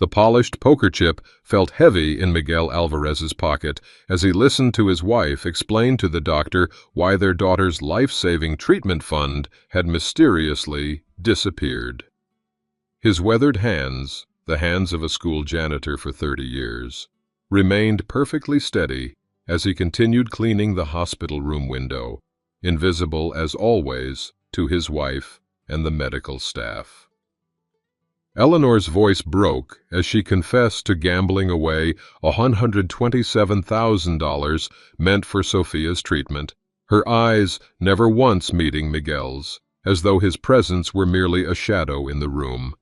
The polished poker chip felt heavy in Miguel Alvarez's pocket as he listened to his wife explain to the doctor why their daughter's life-saving treatment fund had mysteriously disappeared. His weathered hands, the hands of a school janitor for 30 years, remained perfectly steady as he continued cleaning the hospital room window, invisible as always to his wife and the medical staff. Eleanor's voice broke as she confessed to gambling away $127,000 meant for Sophia's treatment, her eyes never once meeting Miguel's, as though his presence were merely a shadow in the room.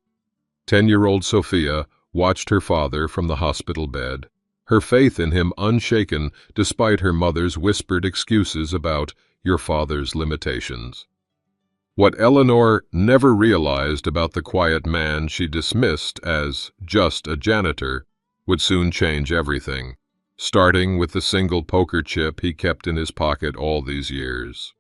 10-year-old Sophia watched her father from the hospital bed, her faith in him unshaken despite her mother's whispered excuses about your father's limitations. What Eleanor never realized about the quiet man she dismissed as just a janitor would soon change everything, starting with the single poker chip he kept in his pocket all these years.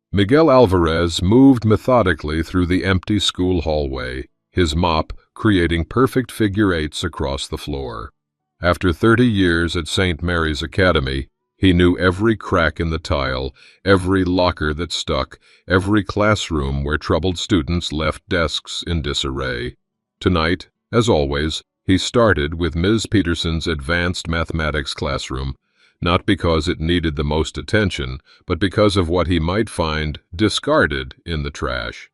Miguel Alvarez moved methodically through the empty school hallway, his mop creating perfect figure eights across the floor. After 30 years at St. Mary's Academy, he knew every crack in the tile, every locker that stuck, every classroom where troubled students left desks in disarray. Tonight, as always, he started with Ms. Peterson's advanced mathematics classroom, not because it needed the most attention, but because of what he might find discarded in the trash.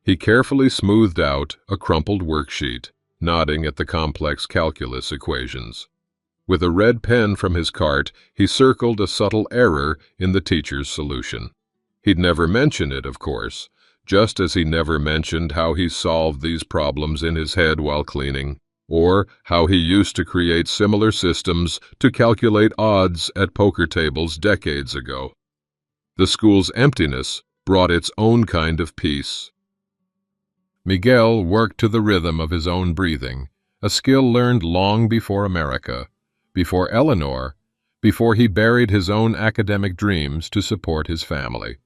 He carefully smoothed out a crumpled worksheet, nodding at the complex calculus equations. With a red pen from his cart, he circled a subtle error in the teacher's solution. He'd never mention it, of course, just as he never mentioned how he solved these problems in his head while cleaning, or how he used to create similar systems to calculate odds at poker tables decades ago. The school's emptiness brought its own kind of peace. Miguel worked to the rhythm of his own breathing, a skill learned long before America, before Eleanor, before he buried his own academic dreams to support his family.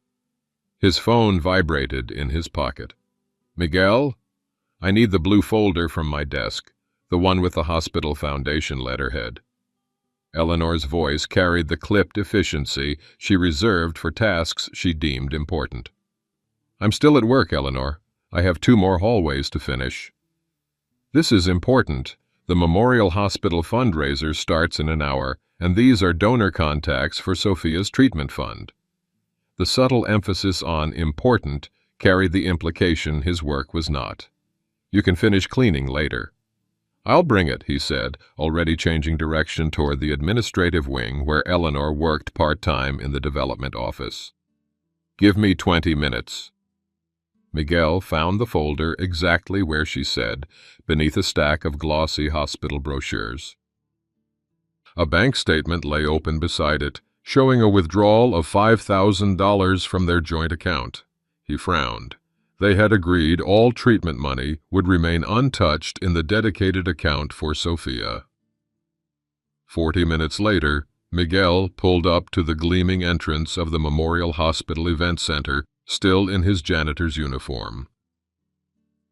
His phone vibrated in his pocket. "Miguel, I need the blue folder from my desk, the one with the Hospital Foundation letterhead." Eleanor's voice carried the clipped efficiency she reserved for tasks she deemed important. "I'm still at work, Eleanor. I have 2 more hallways to finish." "This is important. The Memorial Hospital fundraiser starts in an hour, and these are donor contacts for Sophia's treatment fund." The subtle emphasis on important carried the implication his work was not. "You can finish cleaning later." "I'll bring it," he said, already changing direction toward the administrative wing where Eleanor worked part-time in the development office. "Give me 20 minutes. Miguel found the folder exactly where she said, beneath a stack of glossy hospital brochures. A bank statement lay open beside it, showing a withdrawal of $5,000 from their joint account. He frowned. They had agreed all treatment money would remain untouched in the dedicated account for Sophia. 40 minutes later, Miguel pulled up to the gleaming entrance of the Memorial Hospital Event Center, still in his janitor's uniform.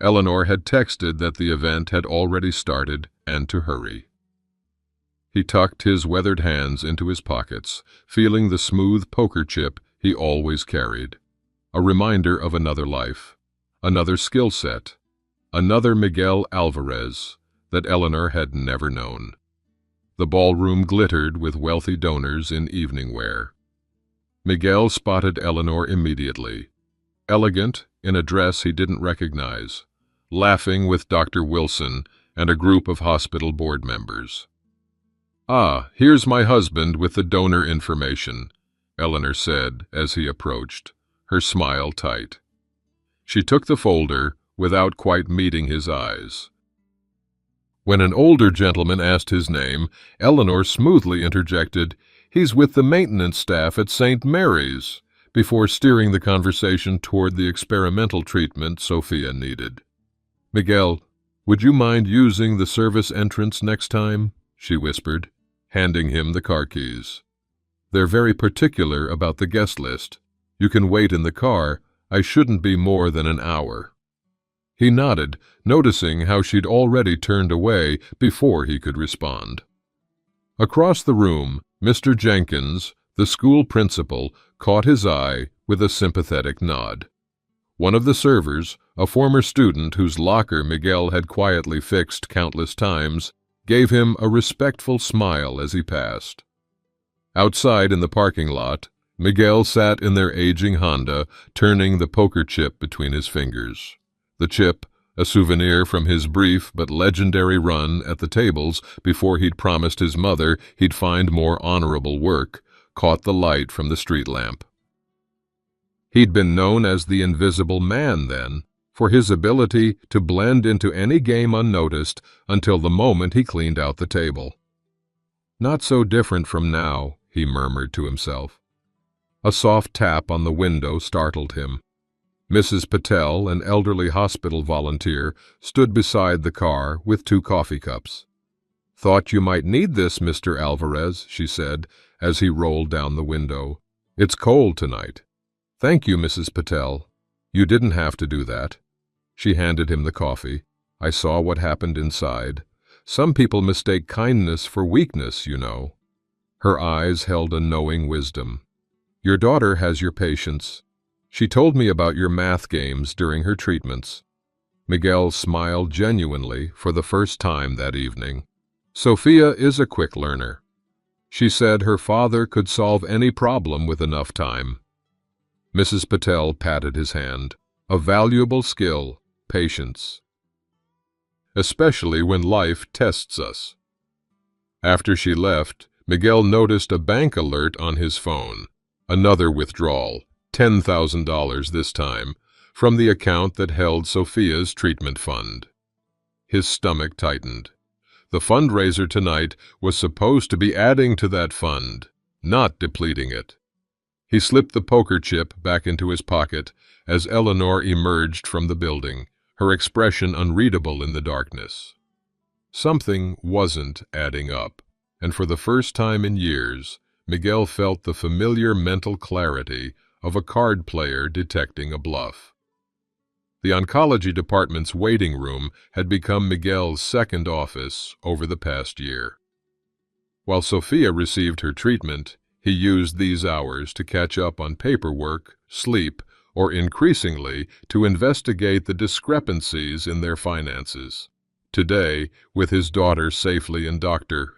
Eleanor had texted that the event had already started and to hurry. He tucked his weathered hands into his pockets, feeling the smooth poker chip he always carried. A reminder of another life, another skill set, another Miguel Alvarez that Eleanor had never known. The ballroom glittered with wealthy donors in evening wear. Miguel spotted Eleanor immediately, elegant in a dress he didn't recognize, laughing with Dr. Wilson and a group of hospital board members. "Ah, here's my husband with the donor information," Eleanor said as he approached, her smile tight. She took the folder without quite meeting his eyes. When an older gentleman asked his name, Eleanor smoothly interjected, "He's with the maintenance staff at St. Mary's," before steering the conversation toward the experimental treatment Sophia needed. "Miguel, would you mind using the service entrance next time?" she whispered, handing him the car keys. "They're very particular about the guest list. You can wait in the car. I shouldn't be more than an hour." He nodded, noticing how she'd already turned away before he could respond. Across the room, Mr. Jenkins, the school principal, caught his eye with a sympathetic nod. One of the servers, a former student whose locker Miguel had quietly fixed countless times, gave him a respectful smile as he passed. Outside in the parking lot, Miguel sat in their aging Honda, turning the poker chip between his fingers. The chip, a souvenir from his brief but legendary run at the tables before he'd promised his mother he'd find more honorable work, caught the light from the street lamp. He'd been known as the Invisible Man then, for his ability to blend into any game unnoticed until the moment he cleaned out the table. Not so different from now, he murmured to himself. A soft tap on the window startled him. Mrs. Patel, an elderly hospital volunteer, stood beside the car with 2 coffee cups. "Thought you might need this, Mr. Alvarez," she said, as he rolled down the window. "It's cold tonight." "Thank you, Mrs. Patel. You didn't have to do that." She handed him the coffee. "I saw what happened inside. Some people mistake kindness for weakness, you know." Her eyes held a knowing wisdom. "Your daughter has your patience. She told me about your math games during her treatments." Miguel smiled genuinely for the first time that evening. "Sophia is a quick learner. She said her father could solve any problem with enough time." Mrs. Patel patted his hand. "A valuable skill, patience. Especially when life tests us." After she left, Miguel noticed a bank alert on his phone. Another withdrawal, $10,000 this time, from the account that held Sophia's treatment fund. His stomach tightened. The fundraiser tonight was supposed to be adding to that fund, not depleting it. He slipped the poker chip back into his pocket as Eleanor emerged from the building, her expression unreadable in the darkness. Something wasn't adding up, and for the first time in years, Miguel felt the familiar mental clarity of a card player detecting a bluff. The oncology department's waiting room had become Miguel's second office over the past year. While Sophia received her treatment, he used these hours to catch up on paperwork, sleep, or increasingly to investigate the discrepancies in their finances. Today, with his daughter safely in Dr.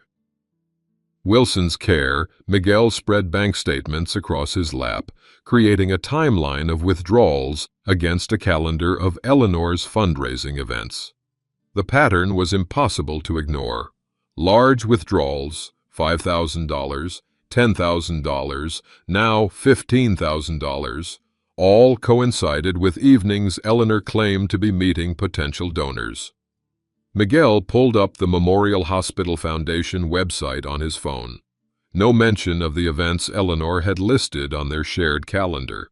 Wilson's care, Miguel spread bank statements across his lap, creating a timeline of withdrawals against a calendar of Eleanor's fundraising events. The pattern was impossible to ignore. Large withdrawals, $5,000, $10,000, now $15,000, all coincided with evenings Eleanor claimed to be meeting potential donors. Miguel pulled up the Memorial Hospital Foundation website on his phone. No mention of the events Eleanor had listed on their shared calendar.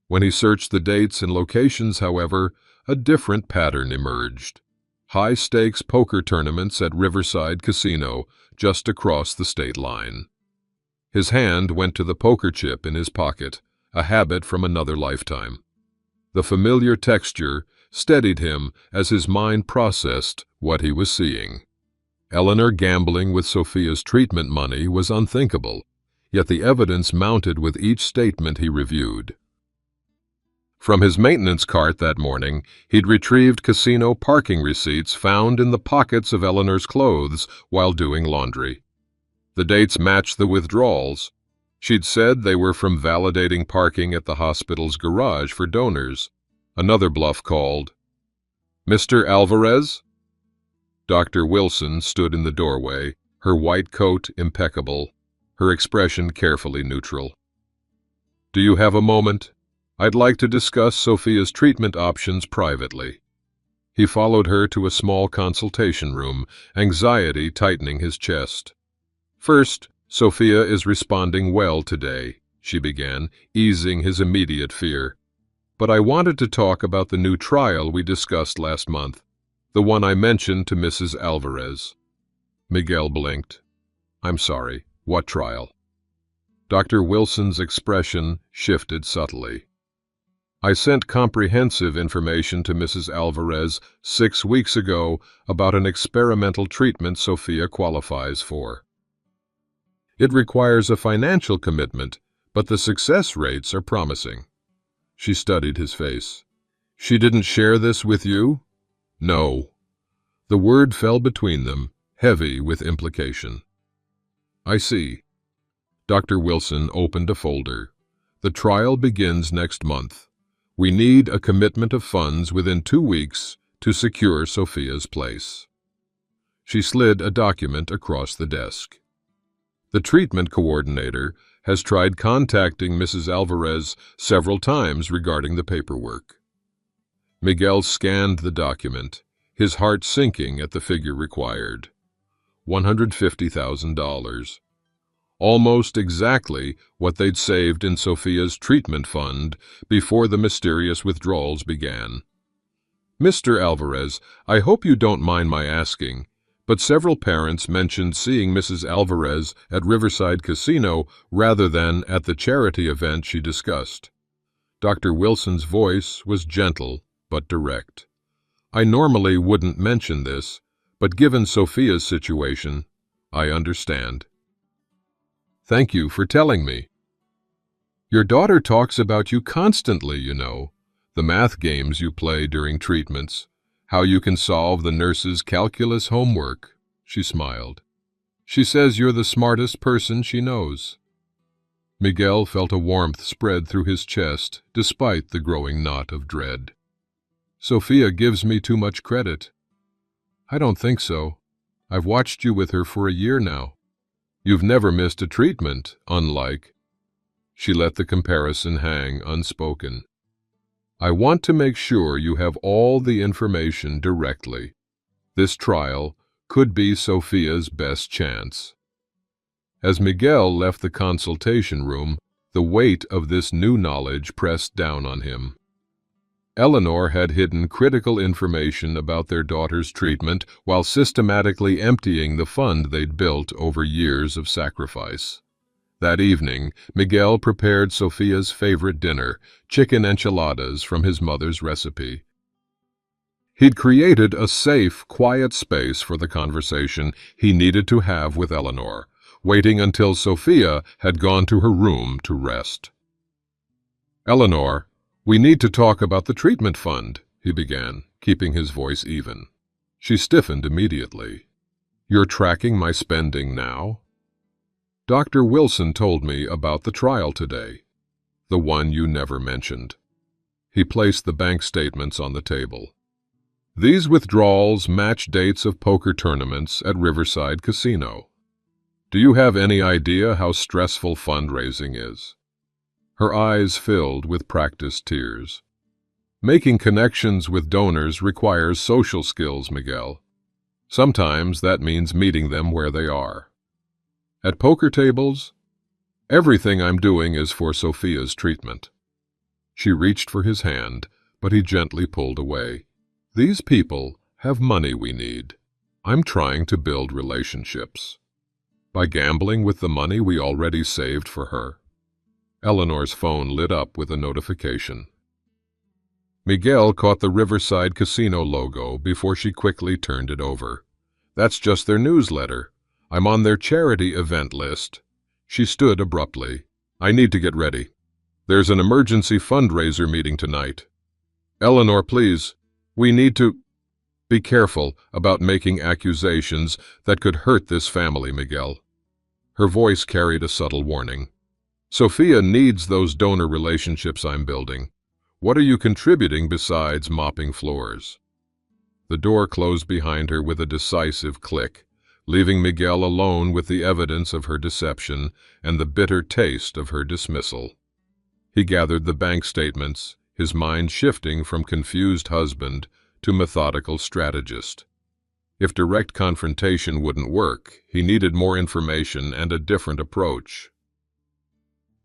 When he searched the dates and locations, however, a different pattern emerged. High-stakes poker tournaments at Riverside Casino, just across the state line. His hand went to the poker chip in his pocket, a habit from another lifetime. The familiar texture steadied him as his mind processed what he was seeing. Eleanor gambling with Sophia's treatment money was unthinkable, yet the evidence mounted with each statement he reviewed. From his maintenance cart that morning, he'd retrieved casino parking receipts found in the pockets of Eleanor's clothes while doing laundry. The dates matched the withdrawals. She'd said they were from validating parking at the hospital's garage for donors. Another bluff called. "Mr. Alvarez?" Dr. Wilson stood in the doorway, her white coat impeccable, her expression carefully neutral. "Do you have a moment? I'd like to discuss Sophia's treatment options privately." He followed her to a small consultation room, anxiety tightening his chest. "First, Sophia is responding well today," she began, easing his immediate fear. "But I wanted to talk about the new trial we discussed last month, the one I mentioned to Mrs. Alvarez." Miguel blinked. "I'm sorry, what trial?" Dr. Wilson's expression shifted subtly. I sent comprehensive information to Mrs. Alvarez 6 weeks ago about an experimental treatment Sophia qualifies for. It requires a financial commitment, but the success rates are promising. She studied his face. She didn't share this with you? No. The word fell between them, heavy with implication. I see. Dr. Wilson opened a folder. The trial begins next month. We need a commitment of funds within 2 weeks to secure Sophia's place. She slid a document across the desk. The treatment coordinator has tried contacting Mrs. Alvarez several times regarding the paperwork. Miguel scanned the document, his heart sinking at the figure required. $150,000. Almost exactly what they'd saved in Sophia's treatment fund before the mysterious withdrawals began. Mr. Alvarez, I hope you don't mind my asking, but several parents mentioned seeing Mrs. Alvarez at Riverside Casino rather than at the charity event she discussed. Dr. Wilson's voice was gentle but direct. I normally wouldn't mention this, but given Sophia's situation, I understand. Thank you for telling me. Your daughter talks about you constantly, you know, the math games you play during treatments, how you can solve the nurse's calculus homework. She smiled. She says you're the smartest person she knows. Miguel felt a warmth spread through his chest despite the growing knot of dread. Sophia gives me too much credit. I don't think so. I've watched you with her for a year now. You've never missed a treatment, unlike... She let the comparison hang unspoken. I want to make sure you have all the information directly. This trial could be Sophia's best chance. As Miguel left the consultation room, the weight of this new knowledge pressed down on him. Eleanor had hidden critical information about their daughter's treatment while systematically emptying the fund they'd built over years of sacrifice. That evening, Miguel prepared Sophia's favorite dinner, chicken enchiladas from his mother's recipe. He'd created a safe, quiet space for the conversation he needed to have with Eleanor, waiting until Sophia had gone to her room to rest. Eleanor, we need to talk about the treatment fund, he began, keeping his voice even. She stiffened immediately. You're tracking my spending now? Dr. Wilson told me about the trial today, the one you never mentioned. He placed the bank statements on the table. These withdrawals match dates of poker tournaments at Riverside Casino. Do you have any idea how stressful fundraising is? Her eyes filled with practiced tears. Making connections with donors requires social skills, Miguel. Sometimes that means meeting them where they are. At poker tables, everything I'm doing is for Sophia's treatment. She reached for his hand, but he gently pulled away. These people have money we need. I'm trying to build relationships. By gambling with the money we already saved for her. Eleanor's phone lit up with a notification. Miguel caught the Riverside Casino logo before she quickly turned it over. That's just their newsletter. I'm on their charity event list. She stood abruptly. I need to get ready. There's an emergency fundraiser meeting tonight. Eleanor, please. We need to... Be careful about making accusations that could hurt this family, Miguel. Her voice carried a subtle warning. Sophia needs those donor relationships I'm building. What are you contributing besides mopping floors? The door closed behind her with a decisive click, leaving Miguel alone with the evidence of her deception and the bitter taste of her dismissal. He gathered the bank statements, his mind shifting from confused husband to methodical strategist. If direct confrontation wouldn't work, he needed more information and a different approach.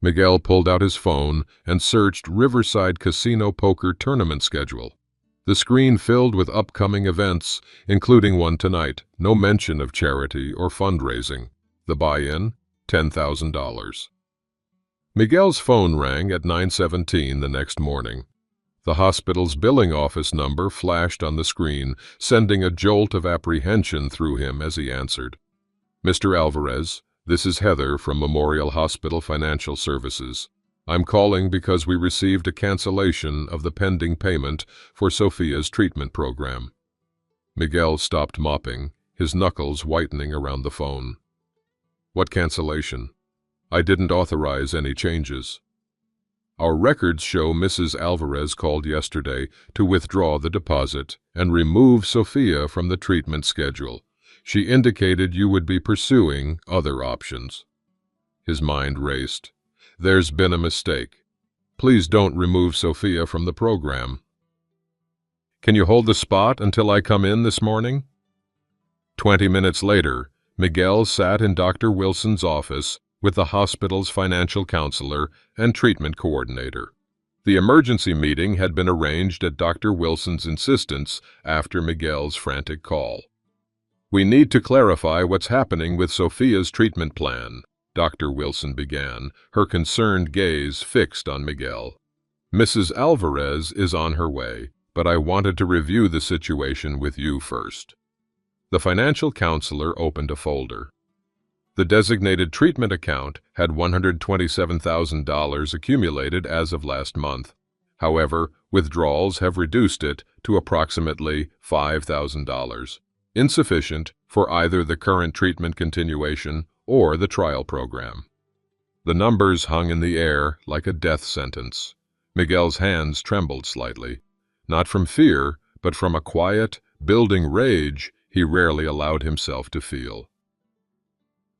Miguel pulled out his phone and searched Riverside Casino poker tournament schedule. The screen filled with upcoming events, including one tonight. No mention of charity or fundraising. The buy-in, $10,000. Miguel's phone rang at 9:17 the next morning. The hospital's billing office number flashed on the screen, sending a jolt of apprehension through him as he answered. "Mr. Alvarez, this is Heather from Memorial Hospital Financial Services. I'm calling because we received a cancellation of the pending payment for Sophia's treatment program." Miguel stopped mopping, his knuckles whitening around the phone. "What cancellation? I didn't authorize any changes." "Our records show Mrs. Alvarez called yesterday to withdraw the deposit and remove Sophia from the treatment schedule. She indicated you would be pursuing other options." His mind raced. "There's been a mistake. Please don't remove Sophia from the program." "Can you hold the spot until I come in this morning?" 20 minutes later, Miguel sat in Dr. Wilson's office with the hospital's financial counselor and treatment coordinator. The emergency meeting had been arranged at Dr. Wilson's insistence after Miguel's frantic call. "We need to clarify what's happening with Sophia's treatment plan," Dr. Wilson began, her concerned gaze fixed on Miguel. "Mrs. Alvarez is on her way, but I wanted to review the situation with you first." The financial counselor opened a folder. The designated treatment account had $127,000 accumulated as of last month. However, withdrawals have reduced it to approximately $5,000, insufficient for either the current treatment continuation or the trial program. The numbers hung in the air like a death sentence. Miguel's hands trembled slightly, not from fear, but from a quiet, building rage he rarely allowed himself to feel.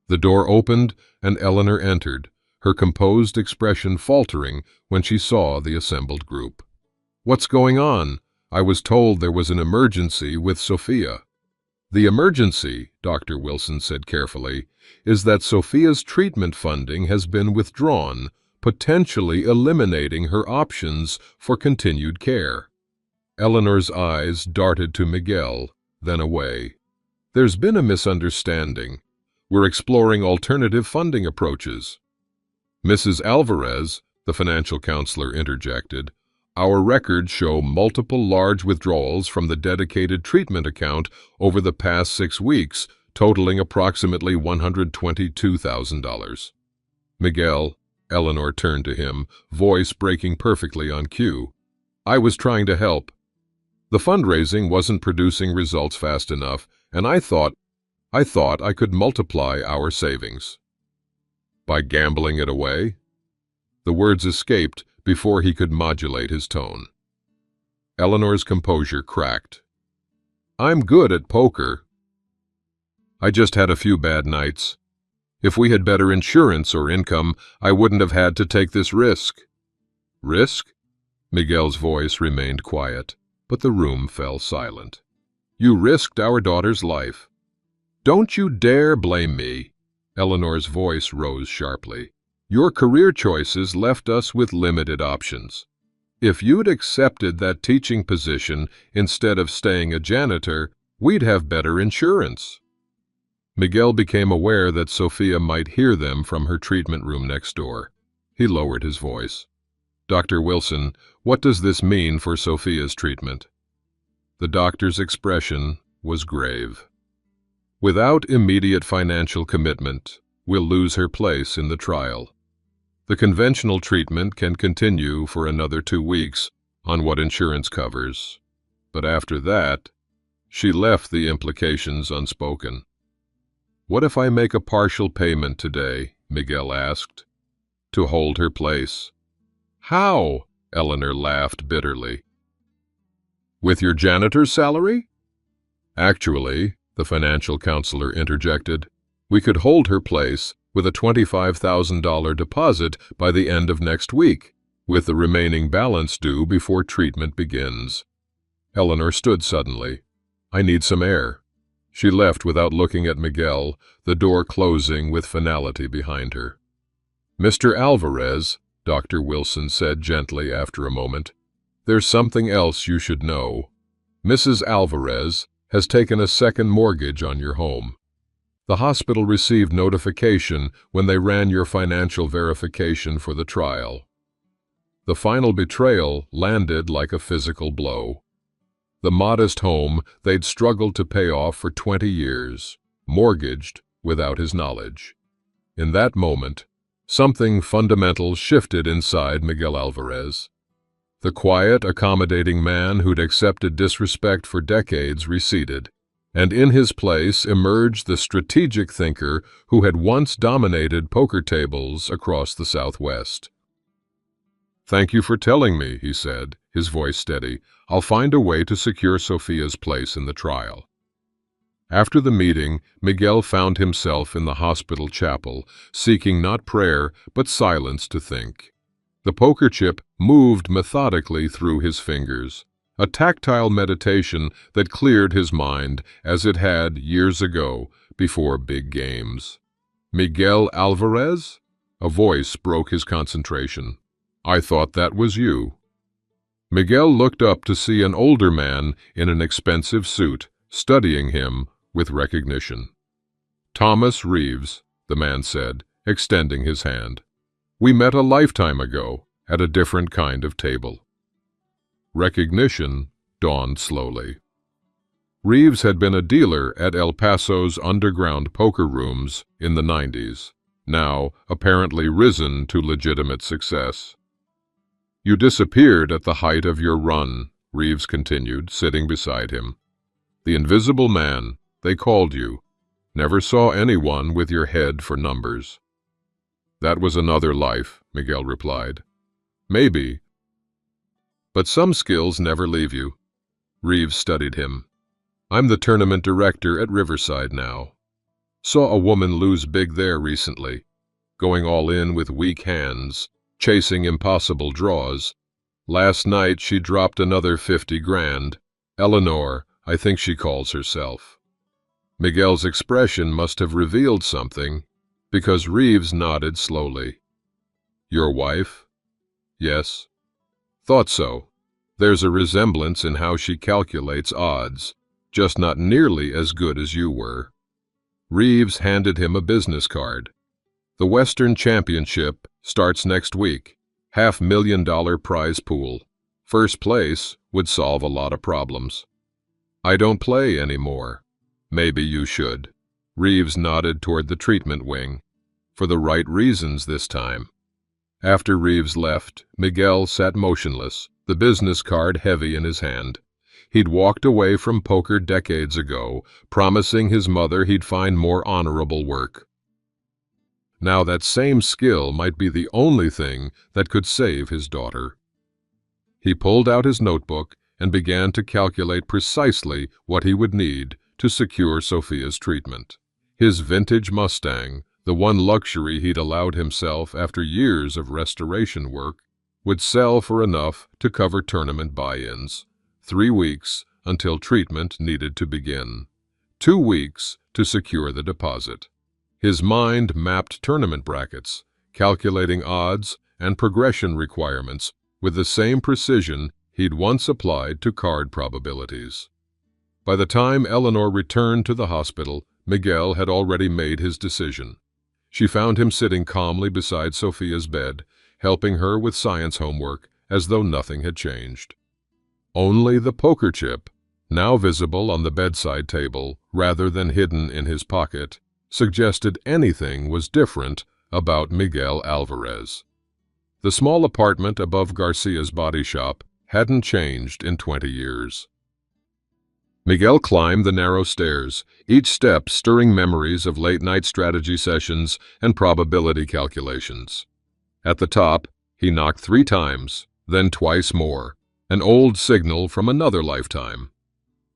The door opened and Eleanor entered, her composed expression faltering when she saw the assembled group. "What's going on? I was told there was an emergency with Sophia." "The emergency," Dr. Wilson said carefully, "is that Sophia's treatment funding has been withdrawn, potentially eliminating her options for continued care." Eleanor's eyes darted to Miguel, then away. "There's been a misunderstanding. We're exploring alternative funding approaches." "Mrs. Alvarez," the financial counselor interjected, "our records show multiple large withdrawals from the dedicated treatment account over the past 6 weeks, totaling approximately $122,000. "Miguel," Eleanor turned to him, voice breaking perfectly on cue, "I was trying to help. The fundraising wasn't producing results fast enough, and I thought I could multiply our savings." "By gambling it away?" The words escaped before he could modulate his tone. Eleanor's composure cracked. "I'm good at poker. I just had a few bad nights. If we had better insurance or income, I wouldn't have had to take this risk." "Risk?" Miguel's voice remained quiet, but the room fell silent. "You risked our daughter's life." "Don't you dare blame me." Eleanor's voice rose sharply. "Your career choices left us with limited options. If you'd accepted that teaching position instead of staying a janitor, we'd have better insurance." Miguel became aware that Sophia might hear them from her treatment room next door. He lowered his voice. "Dr. Wilson, what does this mean for Sophia's treatment?" The doctor's expression was grave. "Without immediate financial commitment, we'll lose her place in the trial. The conventional treatment can continue for another 2 weeks on what insurance covers. But after that," she left the implications unspoken. "What if I make a partial payment today?" Miguel asked. "To hold her place." "How?" Eleanor laughed bitterly. "With your janitor's salary?" "Actually," the financial counselor interjected, "we could hold her place with a $25,000 deposit by the end of next week, with the remaining balance due before treatment begins." Eleanor stood suddenly. "I need some air." She left without looking at Miguel, the door closing with finality behind her. "Mr. Alvarez," Dr. Wilson said gently after a moment, "there's something else you should know. Mrs. Alvarez has taken a second mortgage on your home. The hospital received notification when they ran your financial verification for the trial." The final betrayal landed like a physical blow. The modest home they'd struggled to pay off for 20 years, mortgaged without his knowledge. In that moment, something fundamental shifted inside Miguel Alvarez. The quiet, accommodating man who'd accepted disrespect for decades receded, and in his place emerged the strategic thinker who had once dominated poker tables across the Southwest. "Thank you for telling me," he said, his voice steady. "I'll find a way to secure Sofia's place in the trial." After the meeting, Miguel found himself in the hospital chapel, seeking not prayer but silence to think. The poker chip moved methodically through his fingers, a tactile meditation that cleared his mind as it had years ago before big games. "Miguel Alvarez?" A voice broke his concentration. "I thought that was you." Miguel looked up to see an older man in an expensive suit, studying him with recognition. "Thomas Reeves," the man said, extending his hand. "We met a lifetime ago at a different kind of table." Recognition dawned slowly. Reeves had been a dealer at El Paso's underground poker rooms in the 90s, now apparently risen to legitimate success. "You disappeared at the height of your run," Reeves continued, sitting beside him. "The Invisible Man, they called you. Never saw anyone with your head for numbers." "That was another life," Miguel replied. "Maybe. But some skills never leave you." Reeves studied him. "I'm the tournament director at Riverside now. Saw a woman lose big there recently, going all in with weak hands, chasing impossible draws. Last night she dropped another 50 grand. Eleanor, I think she calls herself." Miguel's expression must have revealed something, because Reeves nodded slowly. "Your wife?" "Yes." "Thought so. There's a resemblance in how she calculates odds, just not nearly as good as you were." Reeves handed him a business card. "The Western Championship starts next week. $500,000 prize pool. First place would solve a lot of problems." "I don't play anymore." "Maybe you should." Reeves nodded toward the treatment wing. "For the right reasons this time." After Reeves left, Miguel sat motionless, the business card heavy in his hand. He'd walked away from poker decades ago, promising his mother he'd find more honorable work. Now that same skill might be the only thing that could save his daughter. He pulled out his notebook and began to calculate precisely what he would need to secure Sofia's treatment. His vintage Mustang, the one luxury he'd allowed himself after years of restoration work, would sell for enough to cover tournament buy-ins. 3 weeks until treatment needed to begin. 2 weeks to secure the deposit. His mind mapped tournament brackets, calculating odds and progression requirements with the same precision he'd once applied to card probabilities. By the time Eleanor returned to the hospital, Miguel had already made his decision. She found him sitting calmly beside Sofia's bed, helping her with science homework as though nothing had changed. Only the poker chip, now visible on the bedside table rather than hidden in his pocket, suggested anything was different about Miguel Alvarez. The small apartment above Garcia's body shop hadn't changed in 20 years. Miguel climbed the narrow stairs, each step stirring memories of late-night strategy sessions and probability calculations. At the top, he knocked 3 times, then twice more, an old signal from another lifetime.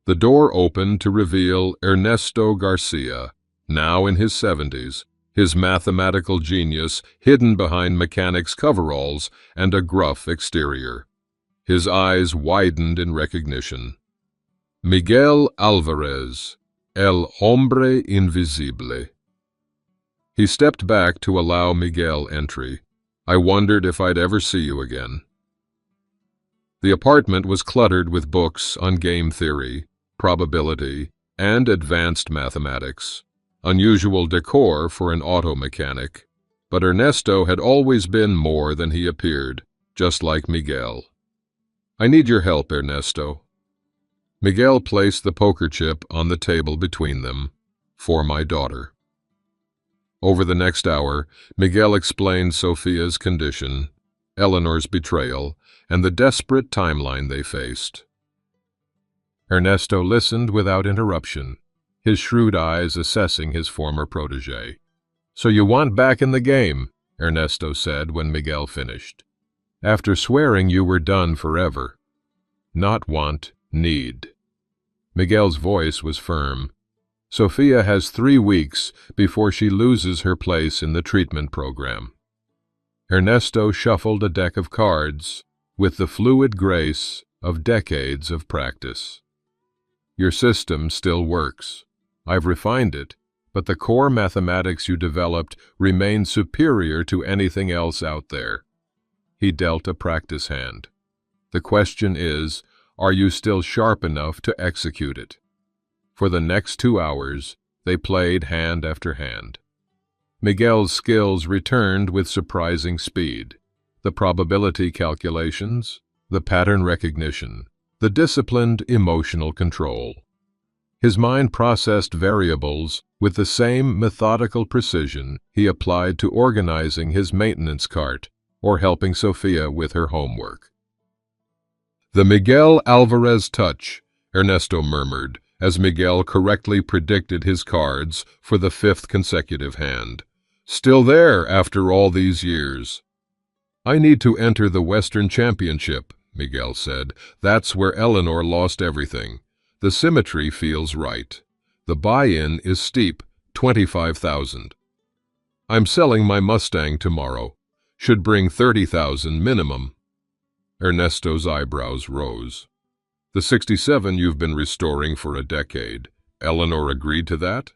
The door opened to reveal Ernesto Garcia, now in his 70s, his mathematical genius hidden behind mechanics' coveralls and a gruff exterior. His eyes widened in recognition. Miguel Alvarez, el hombre invisible. He stepped back to allow Miguel entry. "I wondered if I'd ever see you again." The apartment was cluttered with books on game theory, probability, and advanced mathematics. Unusual decor for an auto mechanic, but Ernesto had always been more than he appeared, just like Miguel. I need your help, Ernesto. Miguel placed the poker chip on the table between them. For my daughter. Over the next hour, Miguel explained Sophia's condition, Eleanor's betrayal, and the desperate timeline they faced. Ernesto listened without interruption, his shrewd eyes assessing his former protege. "So you want back in the game," Ernesto said when Miguel finished. "After swearing you were done forever." "Not want, need." Miguel's voice was firm. "Sophia has 3 weeks before she loses her place in the treatment program." Ernesto shuffled a deck of cards with the fluid grace of decades of practice. "Your system still works. I've refined it, but the core mathematics you developed remain superior to anything else out there." He dealt a practice hand. "The question is, are you still sharp enough to execute it?" For the next 2 hours, they played hand after hand. Miguel's skills returned with surprising speed. The probability calculations, the pattern recognition, the disciplined emotional control. His mind processed variables with the same methodical precision he applied to organizing his maintenance cart or helping Sophia with her homework. "The Miguel Alvarez touch," Ernesto murmured, as Miguel correctly predicted his cards for the 5th consecutive hand. "Still there after all these years." "I need to enter the Western Championship," Miguel said. "That's where Eleanor lost everything. The symmetry feels right. The buy-in is steep, 25,000. I'm selling my Mustang tomorrow. Should bring 30,000 minimum." Ernesto's eyebrows rose. "The 67 you've been restoring for a decade. Eleanor agreed to that?"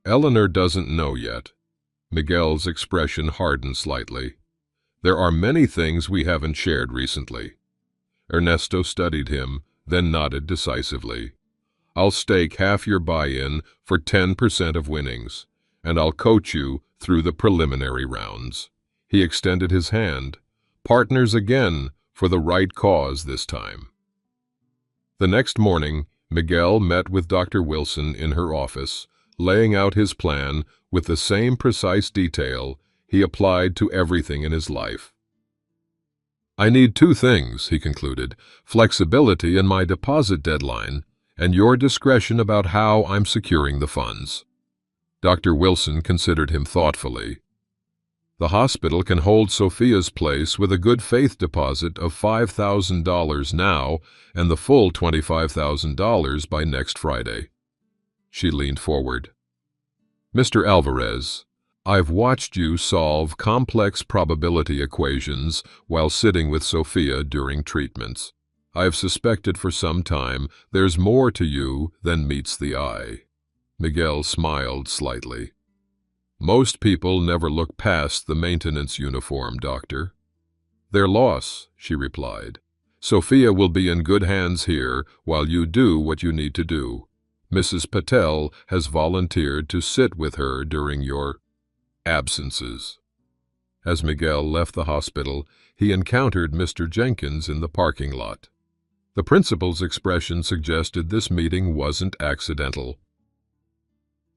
"Eleanor doesn't know yet." Miguel's expression hardened slightly. "There are many things we haven't shared recently." Ernesto studied him, then nodded decisively. "I'll stake half your buy-in for 10% of winnings, and I'll coach you through the preliminary rounds." He extended his hand. "Partners again, for the right cause this time." The next morning, Miguel met with Dr. Wilson in her office, laying out his plan with the same precise detail he applied to everything in his life. "I need 2 things," he concluded, "flexibility in my deposit deadline and your discretion about how I'm securing the funds." Dr. Wilson considered him thoughtfully. "The hospital can hold Sophia's place with a good faith deposit of $5,000 now and the full $25,000 by next Friday." She leaned forward. "Mr. Alvarez, I've watched you solve complex probability equations while sitting with Sophia during treatments. I've suspected for some time there's more to you than meets the eye." Miguel smiled slightly. "Most people never look past the maintenance uniform, doctor." "Their loss," she replied. "Sophia will be in good hands here while you do what you need to do. Mrs. Patel has volunteered to sit with her during your absences." As Miguel left the hospital, he encountered Mr. Jenkins in the parking lot. The principal's expression suggested this meeting wasn't accidental.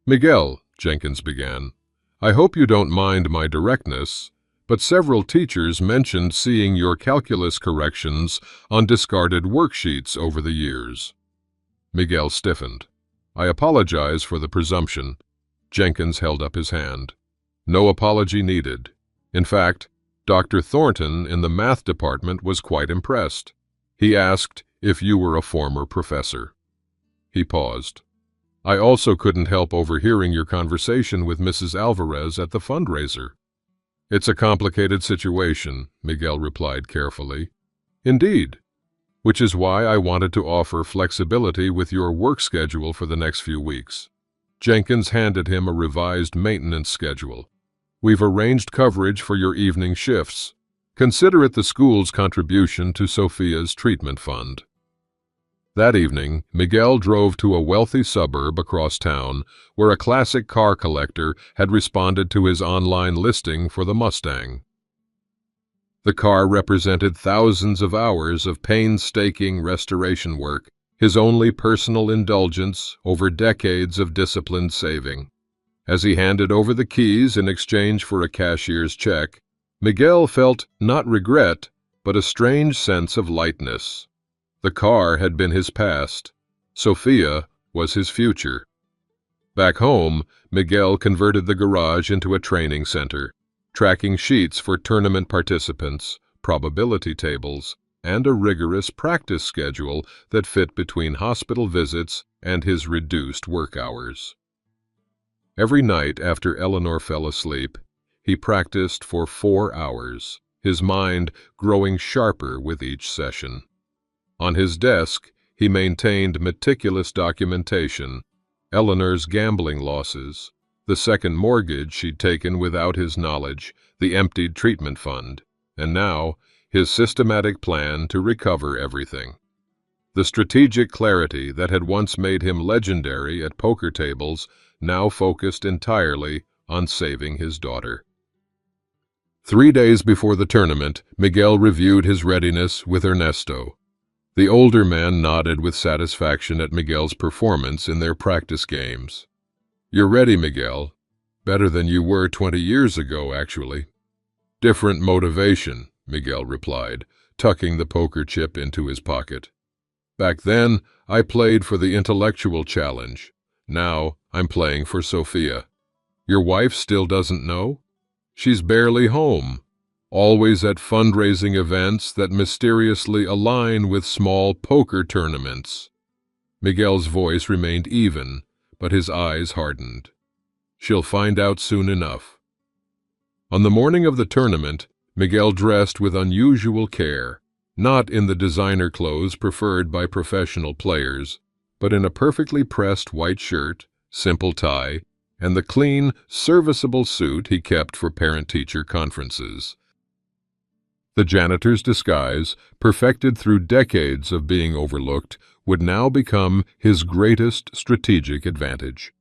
"Miguel," Jenkins began, "I hope you don't mind my directness, but several teachers mentioned seeing your calculus corrections on discarded worksheets over the years." Miguel stiffened. "I apologize for the presumption." Jenkins held up his hand. "No apology needed. In fact, Dr. Thornton in the math department was quite impressed. He asked if you were a former professor." He paused. "I also couldn't help overhearing your conversation with Mrs. Alvarez at the fundraiser." "It's a complicated situation," Miguel replied carefully. "Indeed. Which is why I wanted to offer flexibility with your work schedule for the next few weeks." Jenkins handed him a revised maintenance schedule. "We've arranged coverage for your evening shifts. Consider it the school's contribution to Sophia's treatment fund." That evening, Miguel drove to a wealthy suburb across town where a classic car collector had responded to his online listing for the Mustang. The car represented thousands of hours of painstaking restoration work, his only personal indulgence over decades of disciplined saving. As he handed over the keys in exchange for a cashier's check, Miguel felt not regret, but a strange sense of lightness. The car had been his past. Sofia was his future. Back home, Miguel converted the garage into a training center, tracking sheets for tournament participants, probability tables, and a rigorous practice schedule that fit between hospital visits and his reduced work hours. Every night after Eleanor fell asleep, he practiced for 4 hours, his mind growing sharper with each session. On his desk, he maintained meticulous documentation: Eleanor's gambling losses, the second mortgage she'd taken without his knowledge, the emptied treatment fund, and now his systematic plan to recover everything. The strategic clarity that had once made him legendary at poker tables now focused entirely on saving his daughter. 3 days before the tournament, Miguel reviewed his readiness with Ernesto. The older man nodded with satisfaction at Miguel's performance in their practice games. "You're ready, Miguel. Better than you were 20 years ago, actually." "Different motivation," Miguel replied, tucking the poker chip into his pocket. "Back then, I played for the intellectual challenge. Now, I'm playing for Sofia." "Your wife still doesn't know?" "She's barely home. Always at fundraising events that mysteriously align with small poker tournaments." Miguel's voice remained even, but his eyes hardened. "She'll find out soon enough." On the morning of the tournament, Miguel dressed with unusual care, not in the designer clothes preferred by professional players, but in a perfectly pressed white shirt, simple tie, and the clean, serviceable suit he kept for parent-teacher conferences. The janitor's disguise, perfected through decades of being overlooked, would now become his greatest strategic advantage.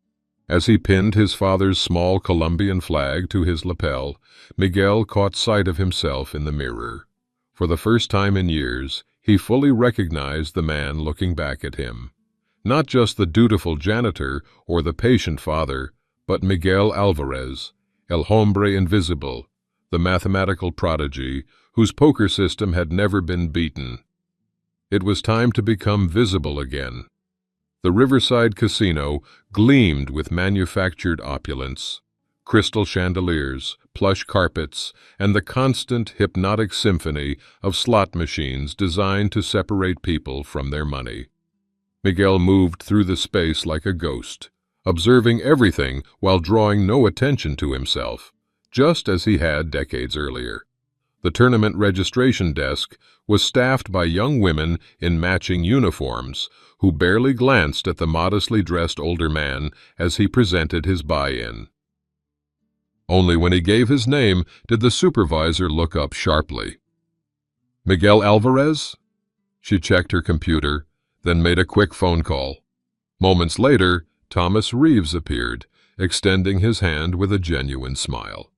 As he pinned his father's small Colombian flag to his lapel, Miguel caught sight of himself in the mirror. For the first time in years, he fully recognized the man looking back at him. Not just the dutiful janitor or the patient father, but Miguel Alvarez, el hombre invisible, the mathematical prodigy whose poker system had never been beaten. It was time to become visible again. The Riverside Casino gleamed with manufactured opulence: crystal chandeliers, plush carpets, and the constant hypnotic symphony of slot machines designed to separate people from their money. Miguel moved through the space like a ghost, observing everything while drawing no attention to himself, just as he had decades earlier. The tournament registration desk was staffed by young women in matching uniforms who barely glanced at the modestly dressed older man as he presented his buy-in. Only when he gave his name did the supervisor look up sharply. "Miguel Alvarez?" She checked her computer, then made a quick phone call. Moments later, Thomas Reeves appeared, extending his hand with a genuine smile.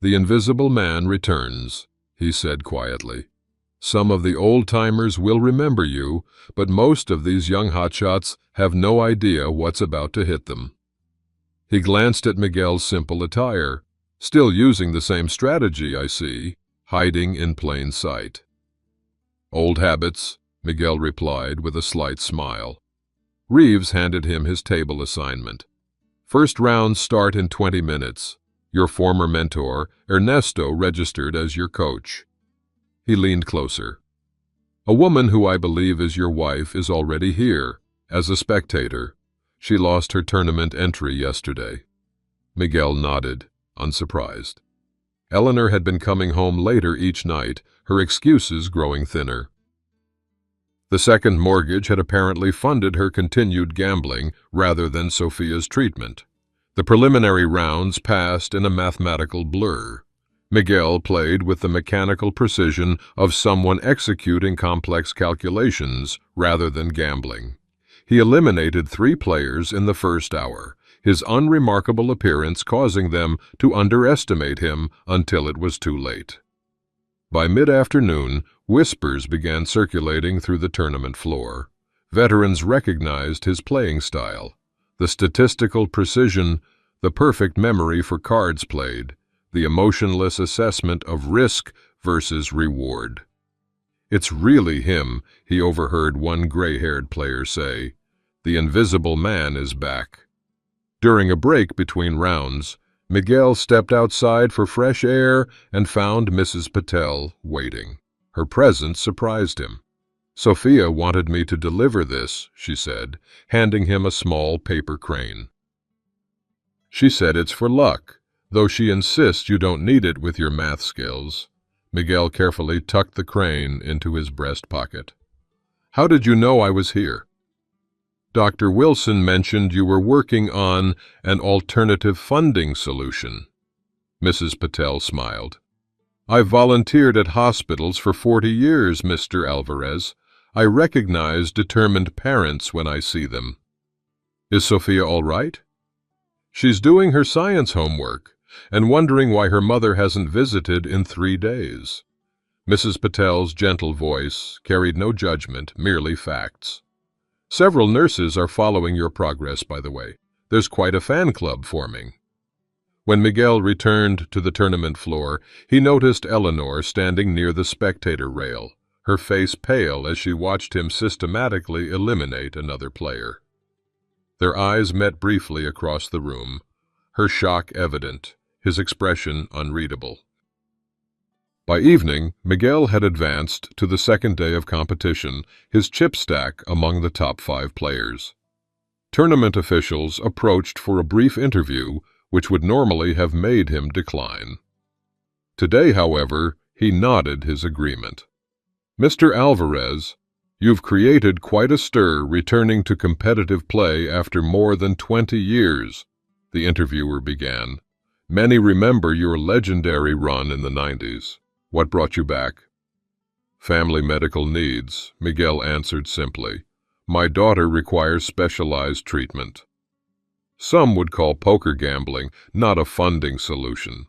"The Invisible Man returns," he said quietly. "Some of the old-timers will remember you, but most of these young hotshots have no idea what's about to hit them." He glanced at Miguel's simple attire. "Still using the same strategy, I see, hiding in plain sight." "Old habits," Miguel replied with a slight smile. Reeves handed him his table assignment. "First rounds start in 20 minutes. Your former mentor, Ernesto, registered as your coach." He leaned closer. "A woman who I believe is your wife is already here, as a spectator. She lost her tournament entry yesterday." Miguel nodded, unsurprised. Eleanor had been coming home later each night, her excuses growing thinner. The second mortgage had apparently funded her continued gambling rather than Sofia's treatment. The preliminary rounds passed in a mathematical blur. Miguel played with the mechanical precision of someone executing complex calculations rather than gambling. He eliminated 3 players in the first hour, his unremarkable appearance causing them to underestimate him until it was too late. By mid-afternoon, whispers began circulating through the tournament floor. Veterans recognized his playing style, the statistical precision, the perfect memory for cards played, the emotionless assessment of risk versus reward. "It's really him," he overheard one gray-haired player say. "The invisible man is back." During a break between rounds, Miguel stepped outside for fresh air and found Mrs. Patel waiting. Her presence surprised him. "Sophia wanted me to deliver this," she said, handing him a small paper crane. "She said it's for luck, though she insists you don't need it with your math skills." Miguel carefully tucked the crane into his breast pocket. "How did you know I was here?" "Dr. Wilson mentioned you were working on an alternative funding solution." Mrs. Patel smiled. "I've volunteered at hospitals for 40 years, Mr. Alvarez. I recognize determined parents when I see them." "Is Sophia all right?" "She's doing her science homework and wondering why her mother hasn't visited in 3 days." Mrs. Patel's gentle voice carried no judgment, merely facts. "Several nurses are following your progress, by the way. There's quite a fan club forming." When Miguel returned to the tournament floor, he noticed Eleanor standing near the spectator rail, her face pale as she watched him systematically eliminate another player. Their eyes met briefly across the room, her shock evident, his expression unreadable. By evening, Miguel had advanced to the second day of competition, his chip stack among the top 5 players. Tournament officials approached for a brief interview, which would normally have made him decline. Today, however, he nodded his agreement. "Mr. Alvarez, you've created quite a stir returning to competitive play after more than 20 years, the interviewer began. "Many remember your legendary run in the 90s. What brought you back?" "Family medical needs," Miguel answered simply. "My daughter requires specialized treatment." Some would call poker gambling not a funding solution.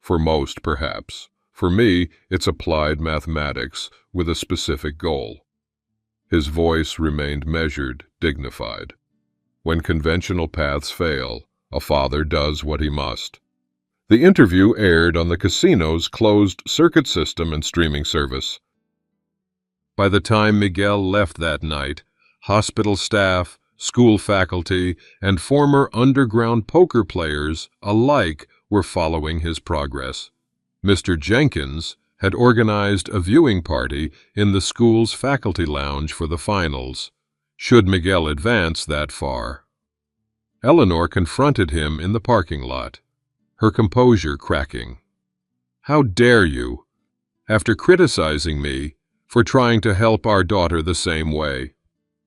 For most, perhaps. For me, it's applied mathematics with a specific goal. His voice remained measured, dignified. When conventional paths fail, a father does what he must. The interview aired on the casino's closed circuit system and streaming service. By the time Miguel left that night, hospital staff, school faculty, and former underground poker players alike were following his progress. Mr. Jenkins had organized a viewing party in the school's faculty lounge for the finals, should Miguel advance that far. Eleanor confronted him in the parking lot, her composure cracking. "How dare you, after criticizing me, for trying to help our daughter the same way?"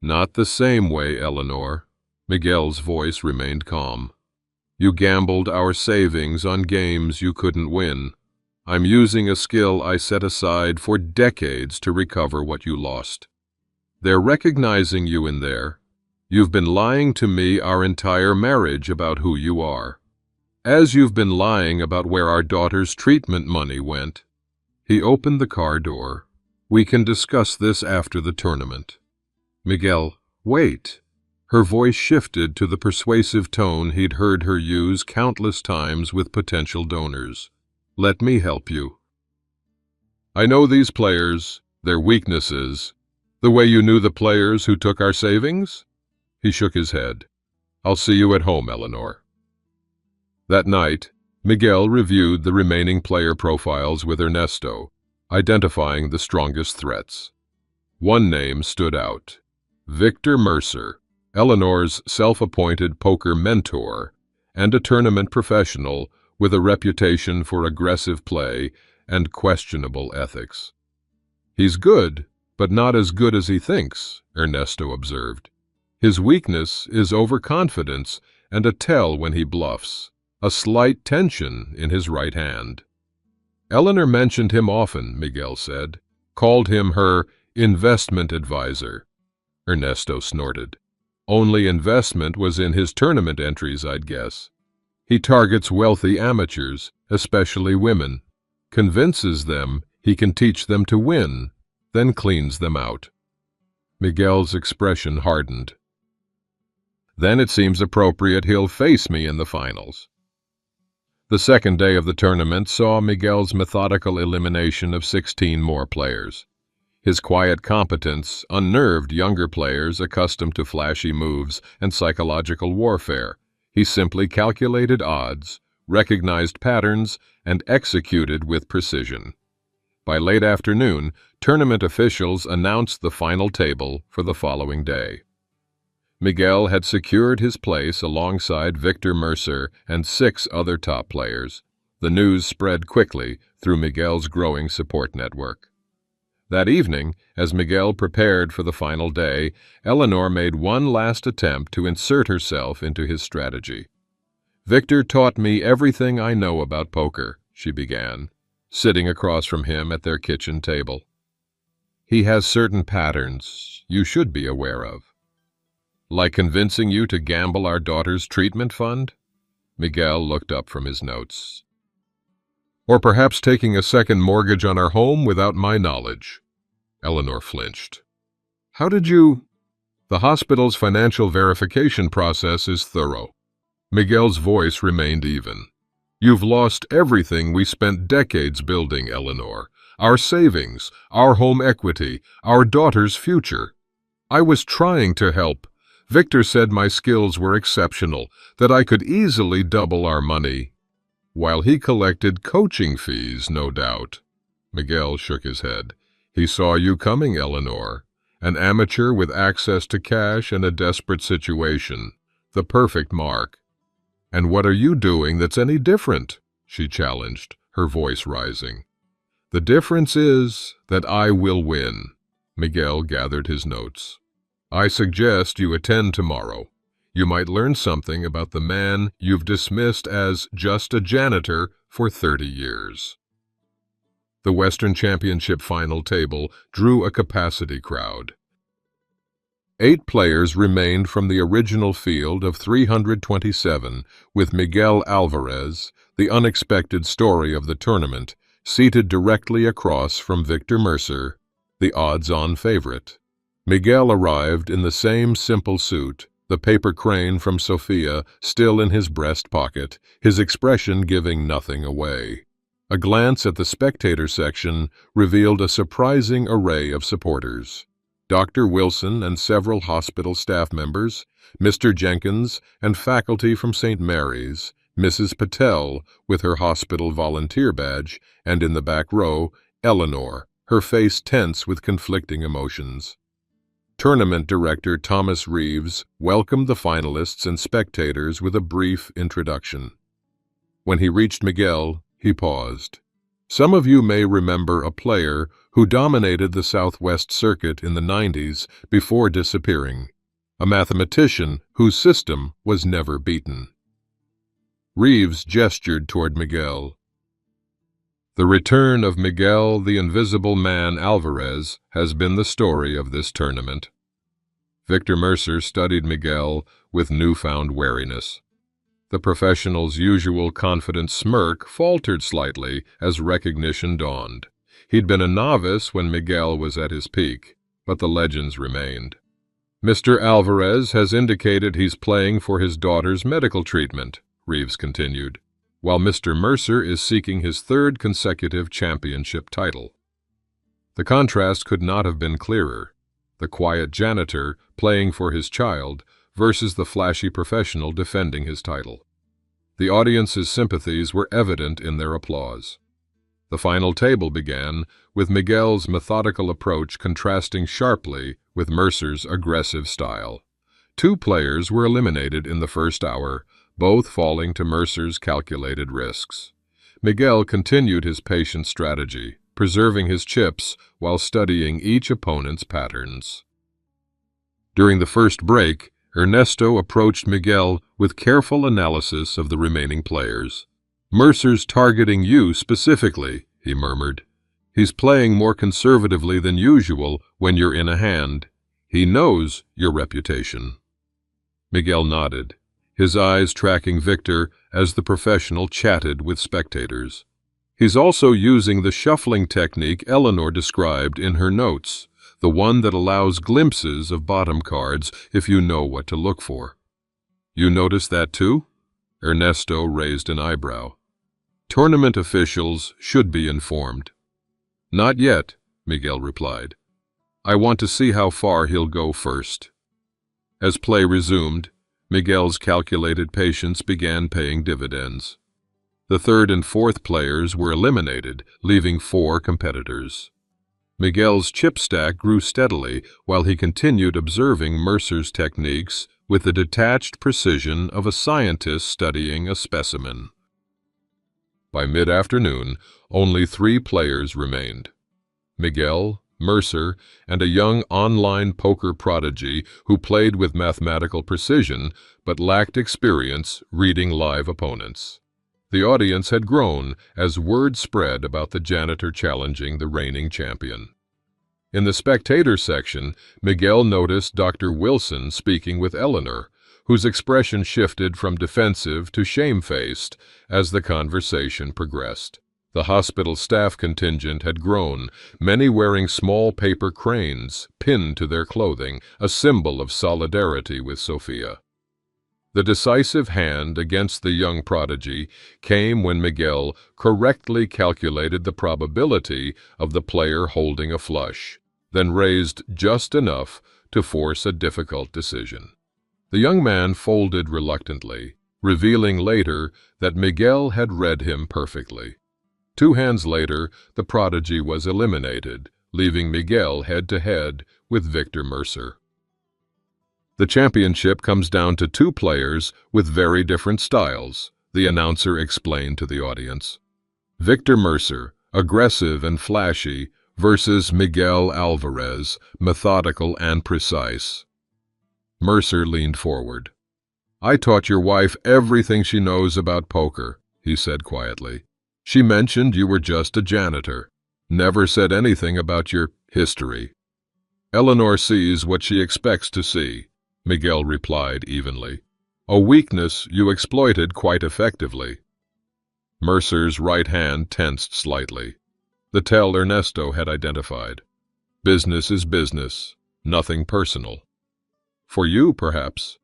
"Not the same way, Eleanor." Miguel's voice remained calm. "You gambled our savings on games you couldn't win. I'm using a skill I set aside for decades to recover what you lost. They're recognizing you in there. You've been lying to me our entire marriage about who you are. As you've been lying about where our daughter's treatment money went." He opened the car door. "We can discuss this after the tournament." "Miguel, wait." Her voice shifted to the persuasive tone he'd heard her use countless times with potential donors. "Let me help you. I know these players, their weaknesses, the way you knew the players who took our savings." He shook his head. "I'll see you at home, Eleanor." That night, Miguel reviewed the remaining player profiles with Ernesto, identifying the strongest threats. One name stood out: Victor Mercer, Eleanor's self-appointed poker mentor and a tournament professional with a reputation for aggressive play and questionable ethics. "He's good, but not as good as he thinks," Ernesto observed. "His weakness is overconfidence and a tell when he bluffs, a slight tension in his right hand." Eleanor mentioned him often, Miguel said, called him her investment advisor. Ernesto snorted. "Only investment was in his tournament entries, I'd guess. He targets wealthy amateurs, especially women, convinces them He can teach them to win, then cleans them out. Miguel's expression hardened. Then it seems appropriate he'll face me in the finals. The second day of the tournament saw Miguel's methodical elimination of 16 more players. His quiet competence unnerved younger players accustomed to flashy moves and psychological warfare. He simply calculated odds, recognized patterns, and executed with precision. By late afternoon, tournament officials announced the final table for the following day. Miguel had secured his place alongside Victor Mercer and 6 other top players. The news spread quickly through Miguel's growing support network. That evening, as Miguel prepared for the final day, Eleanor made one last attempt to insert herself into his strategy. "Victor taught me everything I know about poker," she began, sitting across from him at their kitchen table. "He has certain patterns you should be aware of." "Like convincing you to gamble our daughter's treatment fund?" Miguel looked up from his notes. "Or perhaps taking a second mortgage on our home without my knowledge." Eleanor flinched. "How did you—" "The hospital's financial verification process is thorough." Miguel's voice remained even. "You've lost everything we spent decades building, Eleanor. Our savings, our home equity, our daughter's future. I was trying to help. Victor said my skills were exceptional, that I could easily double our money." "While he collected coaching fees, no doubt." Miguel shook his head. "He saw you coming, Eleanor. An amateur with access to cash and a desperate situation. The perfect mark." "And what are you doing that's any different?" she challenged, her voice rising. "The difference is that I will win." Miguel gathered his notes. "I suggest you attend tomorrow. You might learn something about the man you've dismissed as just a janitor for 30 years. The Western Championship final table drew a capacity crowd. 8 players remained from the original field of 327, with Miguel Alvarez, the unexpected story of the tournament, seated directly across from Victor Mercer, the odds-on favorite. Miguel arrived in the same simple suit, the paper crane from Sofia still in his breast pocket, his expression giving nothing away. A glance at the spectator section revealed a surprising array of supporters. Dr. Wilson and several hospital staff members, Mr. Jenkins and faculty from St. Mary's, Mrs. Patel with her hospital volunteer badge, and in the back row, Eleanor, her face tense with conflicting emotions. Tournament director Thomas Reeves welcomed the finalists and spectators with a brief introduction. When he reached Miguel, he paused. "Some of you may remember a player who dominated the Southwest Circuit in the 90s before disappearing, a mathematician whose system was never beaten." Reeves gestured toward Miguel. "The return of Miguel the Invisible Man Alvarez has been the story of this tournament." Victor Mercer studied Miguel with newfound wariness. The professional's usual confident smirk faltered slightly as recognition dawned. He'd been a novice when Miguel was at his peak, but the legends remained. "Mr. Alvarez has indicated he's playing for his daughter's medical treatment," Reeves continued, "while Mr. Mercer is seeking his 3rd consecutive championship title." The contrast could not have been clearer. The quiet janitor playing for his child versus the flashy professional defending his title. The audience's sympathies were evident in their applause. The final table began, with Miguel's methodical approach contrasting sharply with Mercer's aggressive style. 2 players were eliminated in the first hour, both falling to Mercer's calculated risks. Miguel continued his patient strategy, preserving his chips while studying each opponent's patterns. During the first break, Ernesto approached Miguel with careful analysis of the remaining players. "Mercer's targeting you specifically," he murmured. "He's playing more conservatively than usual when you're in a hand. He knows your reputation." Miguel nodded, his eyes tracking Victor as the professional chatted with spectators. He's also using the shuffling technique Eleanor described in her notes, the one that allows glimpses of bottom cards if you know what to look for. You notice that too? Ernesto raised an eyebrow. Tournament officials should be informed. Not yet, Miguel replied. I want to see how far he'll go first. As play resumed, Miguel's calculated patience began paying dividends. The third and fourth players were eliminated, leaving 4 competitors. Miguel's chip stack grew steadily while he continued observing Mercer's techniques with the detached precision of a scientist studying a specimen. By mid-afternoon, only 3 players remained: Miguel, Mercer, and a young online poker prodigy who played with mathematical precision but lacked experience reading live opponents. The audience had grown as word spread about the janitor challenging the reigning champion. In the spectator section, Miguel noticed Dr. Wilson speaking with Eleanor, whose expression shifted from defensive to shamefaced as the conversation progressed. The hospital staff contingent had grown, many wearing small paper cranes pinned to their clothing, a symbol of solidarity with Sophia. The decisive hand against the young prodigy came when Miguel correctly calculated the probability of the player holding a flush, then raised just enough to force a difficult decision. The young man folded reluctantly, revealing later that Miguel had read him perfectly. 2 hands later, the prodigy was eliminated, leaving Miguel head-to-head with Victor Mercer. The championship comes down to 2 players with very different styles, the announcer explained to the audience. Victor Mercer, aggressive and flashy, versus Miguel Alvarez, methodical and precise. Mercer leaned forward. I taught your wife everything she knows about poker, he said quietly. She mentioned you were just a janitor, never said anything about your history. Eleanor sees what she expects to see, Miguel replied evenly. A weakness you exploited quite effectively. Mercer's right hand tensed slightly. The tell Ernesto had identified. Business is business, nothing personal. For you, perhaps.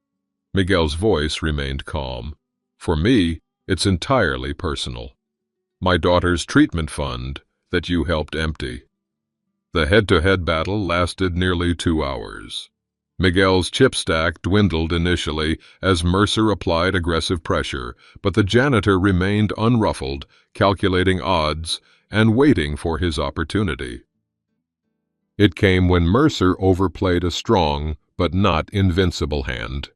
Miguel's voice remained calm. For me, it's entirely personal. My daughter's treatment fund that you helped empty. The head-to-head battle lasted nearly 2 hours. Miguel's chip stack dwindled initially as Mercer applied aggressive pressure, but the janitor remained unruffled, calculating odds and waiting for his opportunity. It came when Mercer overplayed a strong but not invincible hand.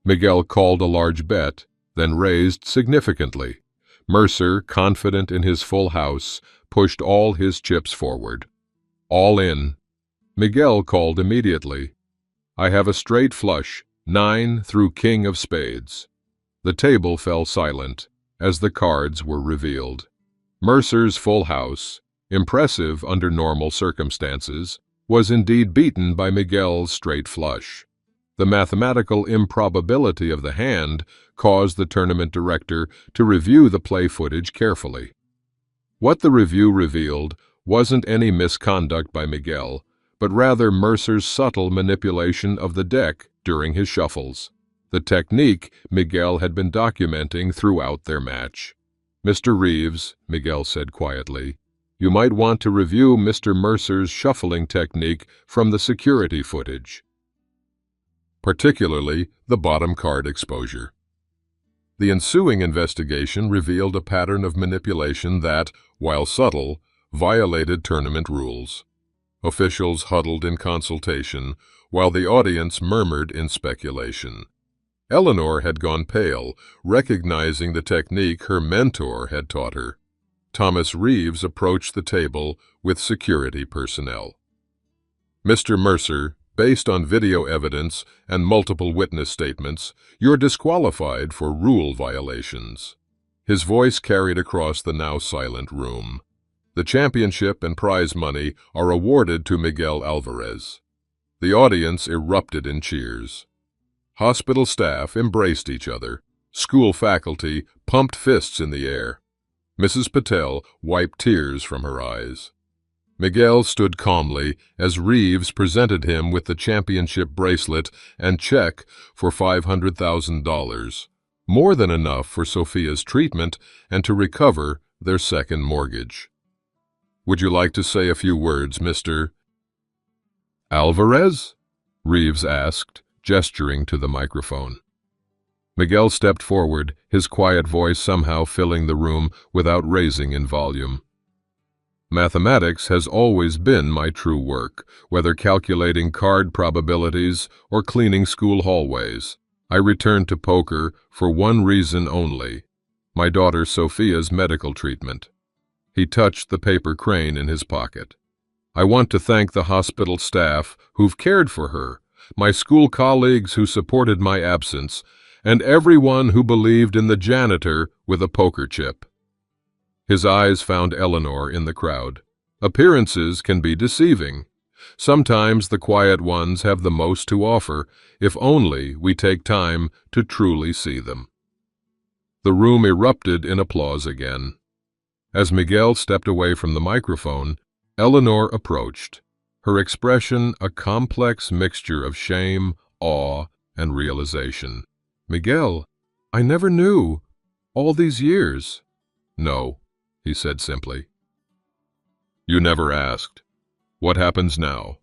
Miguel called a large bet, then raised significantly. Mercer, confident in his full house, pushed all his chips forward. All in. Miguel called immediately. I have a straight flush, 9 through king of spades. The table fell silent as the cards were revealed. Mercer's full house, impressive under normal circumstances, was indeed beaten by Miguel's straight flush. The mathematical improbability of the hand caused the tournament director to review the play footage carefully. What the review revealed wasn't any misconduct by Miguel, but rather Mercer's subtle manipulation of the deck during his shuffles, the technique Miguel had been documenting throughout their match. Mr. Reeves, Miguel said quietly, you might want to review Mr. Mercer's shuffling technique from the security footage, particularly the bottom card exposure. The ensuing investigation revealed a pattern of manipulation that, while subtle, violated tournament rules. Officials huddled in consultation, while the audience murmured in speculation. Eleanor had gone pale, recognizing the technique her mentor had taught her. Thomas Reeves approached the table with security personnel. Mr. Mercer, based on video evidence and multiple witness statements, you're disqualified for rule violations. His voice carried across the now silent room. The championship and prize money are awarded to Miguel Alvarez. The audience erupted in cheers. Hospital staff embraced each other. School faculty pumped fists in the air. Mrs. Patel wiped tears from her eyes. Miguel stood calmly as Reeves presented him with the championship bracelet and check for $500,000, more than enough for Sophia's treatment and to recover their second mortgage. "Would you like to say a few words, Mr. Alvarez?" Reeves asked, gesturing to the microphone. Miguel stepped forward, his quiet voice somehow filling the room without raising in volume. "Mathematics has always been my true work, whether calculating card probabilities or cleaning school hallways. I returned to poker for one reason only: my daughter Sophia's medical treatment." He touched the paper crane in his pocket. "I want to thank the hospital staff who've cared for her, my school colleagues who supported my absence, and everyone who believed in the janitor with a poker chip." His eyes found Eleanor in the crowd. Appearances can be deceiving. Sometimes the quiet ones have the most to offer, if only we take time to truly see them. The room erupted in applause again. As Miguel stepped away from the microphone, Eleanor approached, her expression a complex mixture of shame, awe, and realization. "Miguel, I never knew. All these years." "No," he said simply. "You never asked. What happens now?"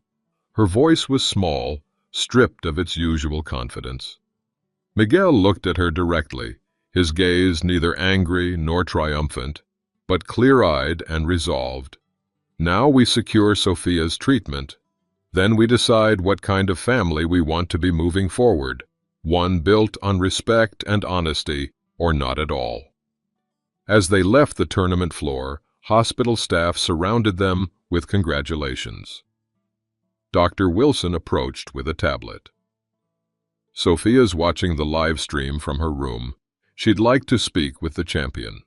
Her voice was small, stripped of its usual confidence. Miguel looked at her directly, his gaze neither angry nor triumphant, but clear-eyed and resolved. "Now we secure Sophia's treatment. Then we decide what kind of family we want to be moving forward, one built on respect and honesty, or not at all." As they left the tournament floor, hospital staff surrounded them with congratulations. Dr. Wilson approached with a tablet. "Sophia's watching the live stream from her room. She'd like to speak with the champion."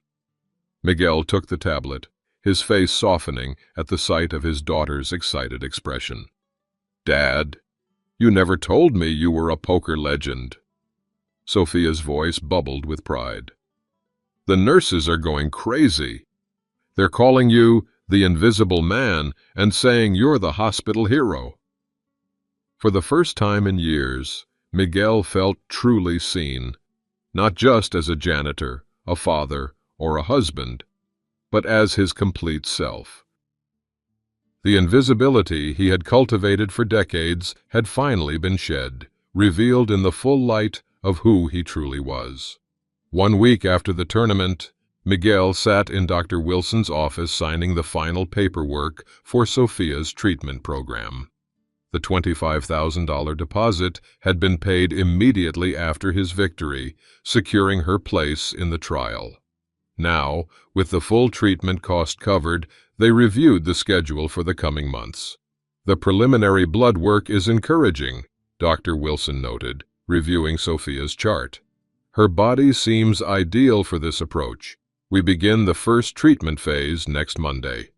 Miguel took the tablet, his face softening at the sight of his daughter's excited expression. "Dad, you never told me you were a poker legend." Sophia's voice bubbled with pride. "The nurses are going crazy. They're calling you the Invisible Man and saying you're the hospital hero." For the first time in years, Miguel felt truly seen, not just as a janitor, a father, or a husband, but as his complete self. The invisibility he had cultivated for decades had finally been shed, revealed in the full light of who he truly was. 1 week after the tournament, Miguel sat in Dr. Wilson's office signing the final paperwork for Sophia's treatment program. The $25,000 deposit had been paid immediately after his victory, securing her place in the trial. Now, with the full treatment cost covered, they reviewed the schedule for the coming months. "The preliminary blood work is encouraging," Dr. Wilson noted, reviewing Sophia's chart. "Her body seems ideal for this approach. We begin the first treatment phase next Monday."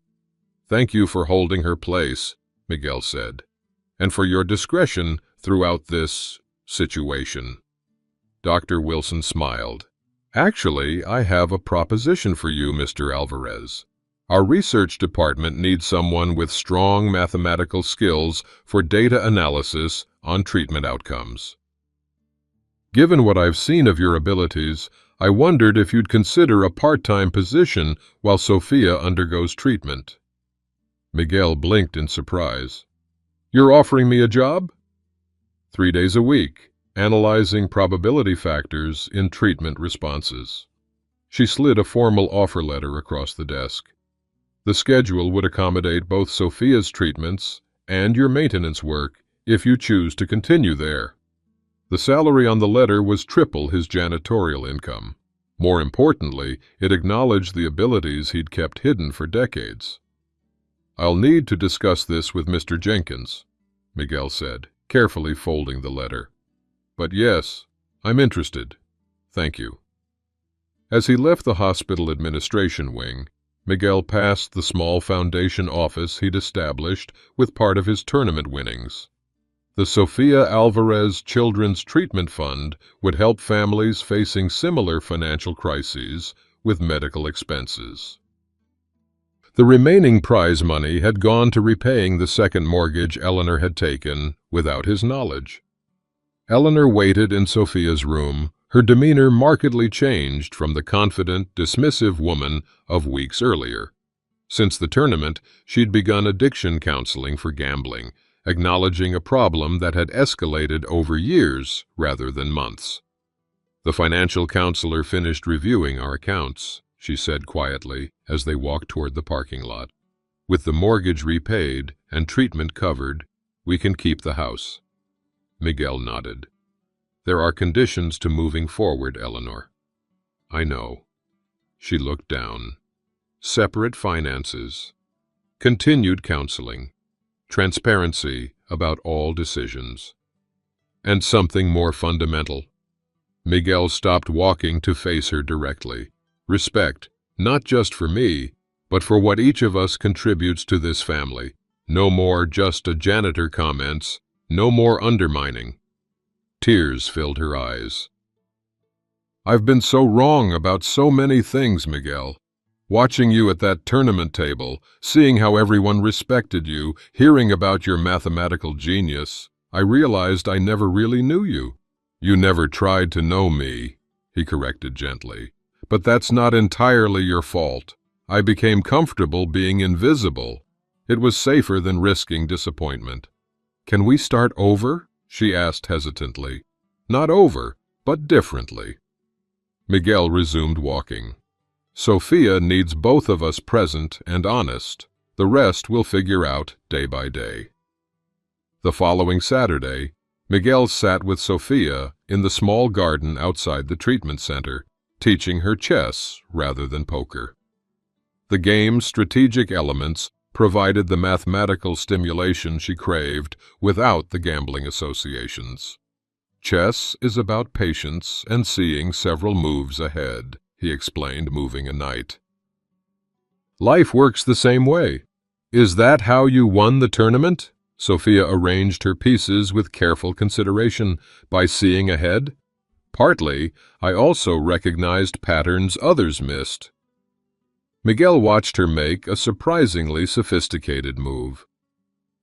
"Thank you for holding her place," Miguel said, "and for your discretion throughout this situation." Dr. Wilson smiled. "Actually, I have a proposition for you, Mr. Alvarez. Our research department needs someone with strong mathematical skills for data analysis on treatment outcomes. Given what I've seen of your abilities, I wondered if you'd consider a part-time position while Sophia undergoes treatment." Miguel blinked in surprise. "You're offering me a job?" 3 days a week, analyzing probability factors in treatment responses." She slid a formal offer letter across the desk. "The schedule would accommodate both Sophia's treatments and your maintenance work if you choose to continue there." The salary on the letter was triple his janitorial income. More importantly, it acknowledged the abilities he'd kept hidden for decades. "I'll need to discuss this with Mr. Jenkins," Miguel said, carefully folding the letter. "But yes, I'm interested. Thank you." As he left the hospital administration wing, Miguel passed the small foundation office he'd established with part of his tournament winnings. The Sophia Alvarez Children's Treatment Fund would help families facing similar financial crises with medical expenses. The remaining prize money had gone to repaying the second mortgage Eleanor had taken without his knowledge. Eleanor waited in Sophia's room, her demeanor markedly changed from the confident, dismissive woman of weeks earlier. Since the tournament, she'd begun addiction counseling for gambling, acknowledging a problem that had escalated over years rather than months. "The financial counselor finished reviewing our accounts," she said quietly as they walked toward the parking lot. "With the mortgage repaid and treatment covered, we can keep the house." Miguel nodded. "There are conditions to moving forward, Eleanor." "I know." She looked down. "Separate finances, continued counseling, transparency about all decisions, and something more fundamental." Miguel stopped walking to face her directly. "Respect, not just for me, but for what each of us contributes to this family. No more just a janitor comments, no more undermining." Tears filled her eyes. "I've been so wrong about so many things, Miguel. Watching you at that tournament table, seeing how everyone respected you, hearing about your mathematical genius, I realized I never really knew you." "You never tried to know me," he corrected gently. "But that's not entirely your fault. I became comfortable being invisible. It was safer than risking disappointment." "Can we start over?" she asked hesitantly. "Not over, but differently." Miguel resumed walking. "Sophia needs both of us present and honest. The rest we'll figure out day by day." The following Saturday, Miguel sat with Sophia in the small garden outside the treatment center, teaching her chess rather than poker. The game's strategic elements provided the mathematical stimulation she craved without the gambling associations. "Chess is about patience and seeing several moves ahead," he explained, moving a knight. "Life works the same way. Is that how you won the tournament?" Sophia arranged her pieces with careful consideration. "By seeing ahead? Partly, I also recognized patterns others missed." Miguel watched her make a surprisingly sophisticated move.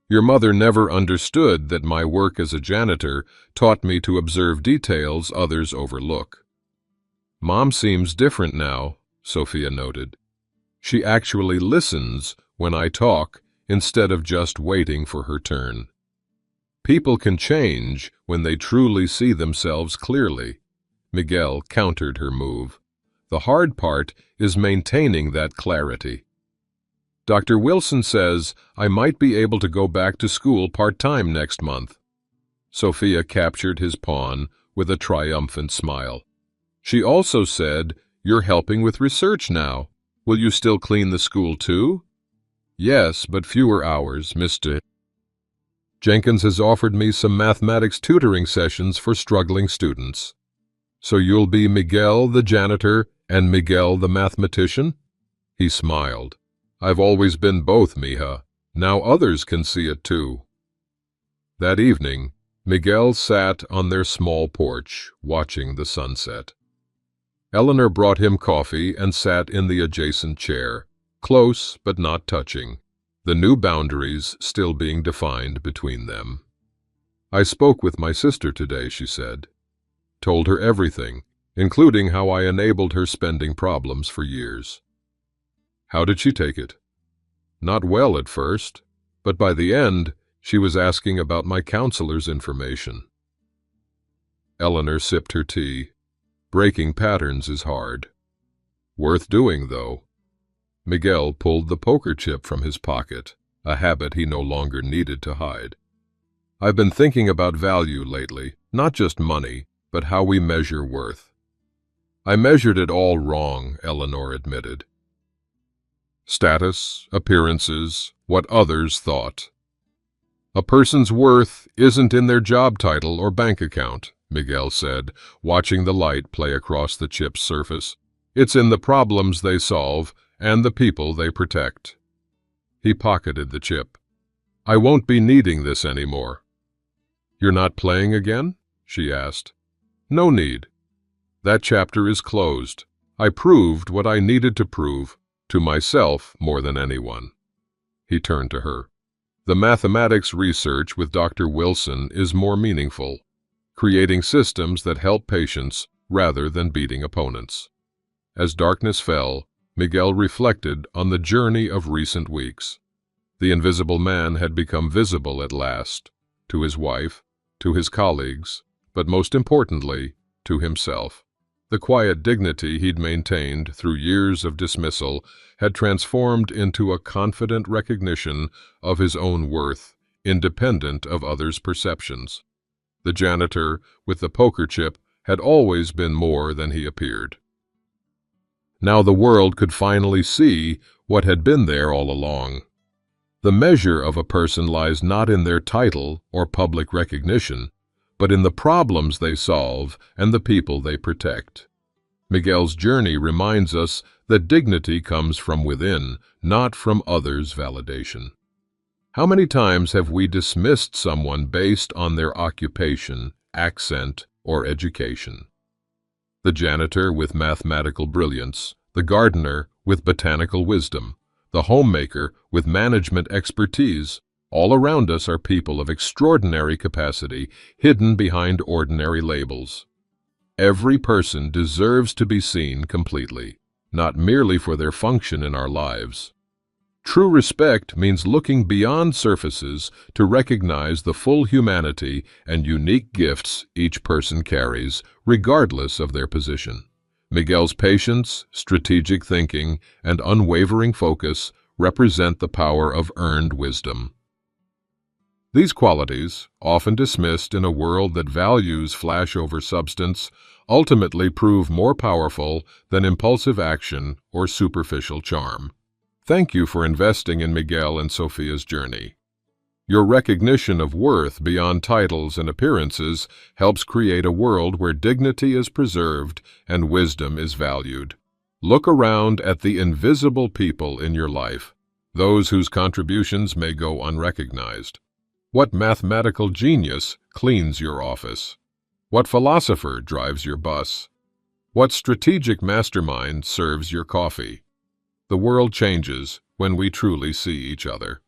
"Your mother never understood that my work as a janitor taught me to observe details others overlook." "Mom seems different now," Sophia noted. "She actually listens when I talk instead of just waiting for her turn." "People can change when they truly see themselves clearly." Miguel countered her move. "The hard part is maintaining that clarity." "Dr. Wilson says I might be able to go back to school part-time next month." Sophia captured his pawn with a triumphant smile. "She also said, you're helping with research now. Will you still clean the school too?" "Yes, but fewer hours, Mr. Jenkins has offered me some mathematics tutoring sessions for struggling students." "So you'll be Miguel the janitor and Miguel the mathematician?" He smiled. "I've always been both, mija. Now others can see it too." That evening, Miguel sat on their small porch, watching the sunset. Eleanor brought him coffee and sat in the adjacent chair, close but not touching, the new boundaries still being defined between them. "I spoke with my sister today," she said. "Told her everything, including how I enabled her spending problems for years." "How did she take it?" "Not well at first, but by the end, she was asking about my counselor's information." Eleanor sipped her tea. Breaking patterns is hard. "Worth doing, though." Miguel pulled the poker chip from his pocket, a habit he no longer needed to hide. "I've been thinking about value lately, not just money, but how we measure worth." "I measured it all wrong," Eleanor admitted. "Status, appearances, what others thought." "A person's worth isn't in their job title or bank account," Miguel said, watching the light play across the chip's surface. "It's in the problems they solve and the people they protect." He pocketed the chip. "I won't be needing this anymore." "You're not playing again?" she asked. "No need. That chapter is closed. I proved what I needed to prove, to myself more than anyone." He turned to her. "The mathematics research with Dr. Wilson is more meaningful, creating systems that help patients rather than beating opponents." As darkness fell, Miguel reflected on the journey of recent weeks. The invisible man had become visible at last, to his wife, to his colleagues, but most importantly, to himself. The quiet dignity he'd maintained through years of dismissal had transformed into a confident recognition of his own worth, independent of others' perceptions. The janitor with the poker chip had always been more than he appeared. Now the world could finally see what had been there all along. The measure of a person lies not in their title or public recognition, but in the problems they solve and the people they protect. Miguel's journey reminds us that dignity comes from within, not from others' validation. How many times have we dismissed someone based on their occupation, accent, or education? The janitor with mathematical brilliance, the gardener with botanical wisdom, the homemaker with management expertise. All around us are people of extraordinary capacity, hidden behind ordinary labels. Every person deserves to be seen completely, not merely for their function in our lives. True respect means looking beyond surfaces to recognize the full humanity and unique gifts each person carries, regardless of their position. Miguel's patience, strategic thinking, and unwavering focus represent the power of earned wisdom. These qualities, often dismissed in a world that values flash over substance, ultimately prove more powerful than impulsive action or superficial charm. Thank you for investing in Miguel and Sophia's journey. Your recognition of worth beyond titles and appearances helps create a world where dignity is preserved and wisdom is valued. Look around at the invisible people in your life, those whose contributions may go unrecognized. What mathematical genius cleans your office? What philosopher drives your bus? What strategic mastermind serves your coffee? The world changes when we truly see each other.